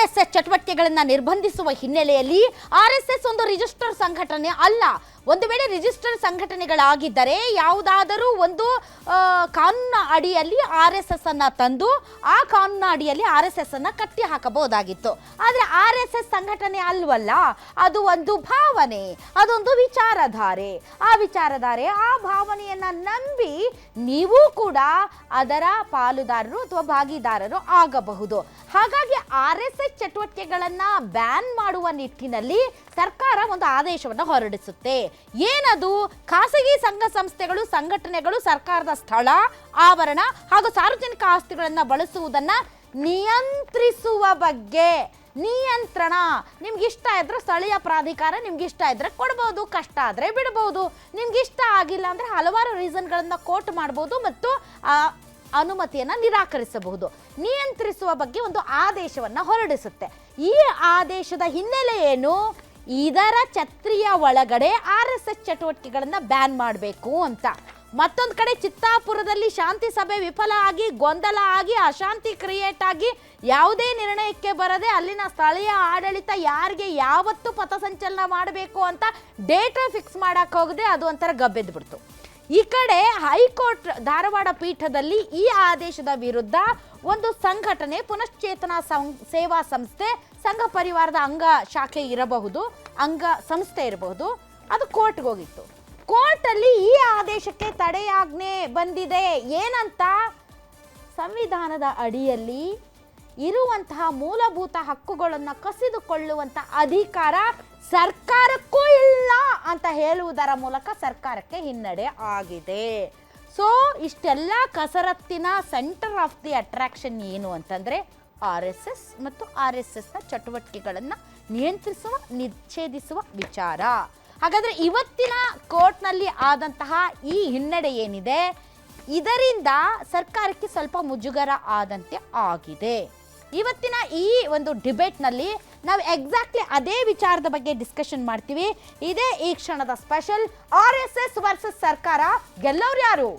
S ಚಟುವಟಿಕೆಗಳನ್ನು ನಿರ್ಬಂಧಿಸುವ ಹಿನ್ನೆಲೆಯಲ್ಲಿ RSS ಒಂದು ರಿಜಿಸ್ಟರ್ ಸಂಘಟನೆ ಅಲ್ಲ. ಒಂದು ವೇಳೆ ರಿಜಿಸ್ಟರ್ ಸಂಘಟನೆಗಳಾಗಿದ್ದರೆ ಯಾವುದಾದರೂ ಒಂದು ಕಾನೂನಿನ ಅಡಿಯಲ್ಲಿ RSS ಅನ್ನ ತಂದು ಆ ಕಾನೂನಿನ ಅಡಿಯಲ್ಲಿ RSS ಅನ್ನ ಕಟ್ಟಿ ಹಾಕಬಹುದಾಗಿತ್ತು. ಆದರೆ RSS ಸಂಘಟನೆ ಅಲ್ವಲ್ಲ, ಅದು ಒಂದು ಭಾವನೆ, ಅದೊಂದು ವಿಚಾರಧಾರೆ. ಆ ವಿಚಾರಧಾರೆ, ಆ ಭಾವನೆಯನ್ನ ನಂಬಿ ನೀವು ಕೂಡ ಅದರ ಪಾಲುದಾರರು ಅಥವಾ ಭಾಗಿದಾರರು ಆಗಬಹುದು. ಹಾಗಾಗಿ RSS ಚಟುವಟಿಕೆಗಳನ್ನ ಬ್ಯಾನ್ ಮಾಡುವ ನಿಟ್ಟಿನಲ್ಲಿ ಸರ್ಕಾರ ಒಂದು ಆದೇಶವನ್ನು ಹೊರಡಿಸುತ್ತೆ. ಏನದು? ಖಾಸಗಿ ಸಂಘ ಸಂಸ್ಥೆಗಳು, ಸಂಘಟನೆಗಳು ಸರ್ಕಾರದ ಸ್ಥಳ, ಆವರಣ ಹಾಗೂ ಸಾರ್ವಜನಿಕ ಆಸ್ತಿಗಳನ್ನು ಬಳಸುವುದನ್ನ ನಿಯಂತ್ರಿಸುವ ಬಗ್ಗೆ. ನಿಯಂತ್ರಣ, ನಿಮ್ಗೆ ಇಷ್ಟ ಇದ್ರೆ ಸ್ಥಳೀಯ ಪ್ರಾಧಿಕಾರ ನಿಮ್ಗೆ ಇಷ್ಟ ಇದ್ರೆ ಕೊಡ್ಬೋದು, ಕಷ್ಟ ಆದರೆ ಬಿಡ್ಬೋದು. ನಿಮ್ಗೆ ಇಷ್ಟ ಆಗಿಲ್ಲ ಅಂದರೆ ಹಲವಾರು ರೀಸನ್ಗಳನ್ನು ಕೋಟ್ ಮಾಡ್ಬೋದು ಮತ್ತು ಅನುಮತಿಯನ್ನು ನಿರಾಕರಿಸಬಹುದು. ನಿಯಂತ್ರಿಸುವ ಬಗ್ಗೆ ಒಂದು ಆದೇಶವನ್ನು ಹೊರಡಿಸುತ್ತೆ. ಈ ಆದೇಶದ ಹಿನ್ನೆಲೆ ಏನು? ಇದರ ಛತ್ರಿಯ ಒಳಗಡೆ RSS ಚಟುವಟಿಕೆಗಳನ್ನು ಬ್ಯಾನ್ ಮಾಡಬೇಕು ಅಂತ. ಮತ್ತೊಂದು ಕಡೆ ಚಿತ್ತಾಪುರದಲ್ಲಿ ಶಾಂತಿ ಸಭೆ ವಿಫಲ ಆಗಿ, ಗೊಂದಲ ಆಗಿ, ಅಶಾಂತಿ ಕ್ರಿಯೇಟ್ ಆಗಿ, ಯಾವುದೇ ನಿರ್ಣಯಕ್ಕೆ ಬರದೆ ಅಲ್ಲಿನ ಸ್ಥಳೀಯ ಆಡಳಿತ ಯಾರಿಗೆ ಯಾವತ್ತು ಪಥಸಂಚಲನ ಮಾಡಬೇಕು ಅಂತ ಡೇಟ್ ಫಿಕ್ಸ್ ಮಾಡಕ್ಕೆ ಹೋಗದೆ ಅದು ಒಂಥರ ಗಬ್ಬೆದ್ದು ಬಿಡ್ತು. ಈ ಕಡೆ ಹೈಕೋರ್ಟ್ ಧಾರವಾಡ ಪೀಠದಲ್ಲಿ ಈ ಆದೇಶದ ವಿರುದ್ಧ ಒಂದು ಸಂಘಟನೆ, ಪುನಶ್ಚೇತನ ಸೇವಾ ಸಂಸ್ಥೆ, ಸಂಘ ಪರಿವಾರದ ಅಂಗ ಶಾಖೆ ಇರಬಹುದು, ಅಂಗ ಸಂಸ್ಥೆ ಇರಬಹುದು, ಅದು ಕೋರ್ಟ್ಗೆ ಹೋಗಿತ್ತು. ಕೋರ್ಟಲ್ಲಿ ಈ ಆದೇಶಕ್ಕೆ ತಡೆಯಾಜ್ಞೆ ಬಂದಿದೆ. ಏನಂತ? ಸಂವಿಧಾನದ ಅಡಿಯಲ್ಲಿ ಇರುವಂತಹ ಮೂಲಭೂತ ಹಕ್ಕುಗಳನ್ನು ಕಸಿದುಕೊಳ್ಳುವಂಥ ಅಧಿಕಾರ ಸರ್ಕಾರಕ್ಕೂ ಇಲ್ಲ ಅಂತ ಹೇಳುವುದರ ಮೂಲಕ ಸರ್ಕಾರಕ್ಕೆ ಹಿನ್ನಡೆ ಆಗಿದೆ. ಸೊ ಇಷ್ಟೆಲ್ಲ ಕಸರತ್ತಿನ ಸೆಂಟರ್ ಆಫ್ ದಿ ಅಟ್ರಾಕ್ಷನ್ ಏನು ಅಂತಂದರೆ RSS ಮತ್ತು RSSನ ಚಟುವಟಿಕೆಗಳನ್ನು ನಿಯಂತ್ರಿಸುವ, ನಿಷೇಧಿಸುವ ವಿಚಾರ. ಹಾಗಾದರೆ ಇವತ್ತಿನ ಕೋರ್ಟ್ನಲ್ಲಿ ಆದಂತಹ ಈ ಹಿನ್ನಡೆ ಏನಿದೆ, ಇದರಿಂದ ಸರ್ಕಾರಕ್ಕೆ ಸ್ವಲ್ಪ ಮುಜುಗರ ಆದಂತೆ ಆಗಿದೆ. ಇವತ್ತಿನ ಈ ಒಂದು ಡಿಬೇಟ್ನಲ್ಲಿ ನಾವು ಎಕ್ಸಾಕ್ಟ್ಲಿ ಅದೇ ವಿಚಾರದ ಬಗ್ಗೆ ಡಿಸ್ಕಷನ್ ಮಾಡ್ತೀವಿ. ಇದೇ ಈ ಕ್ಷಣದ ಸ್ಪೆಷಲ್. RSS ವರ್ಸಸ್ ಸರ್ಕಾರ, ಗೆಲ್ಲೋರು ಯಾರು?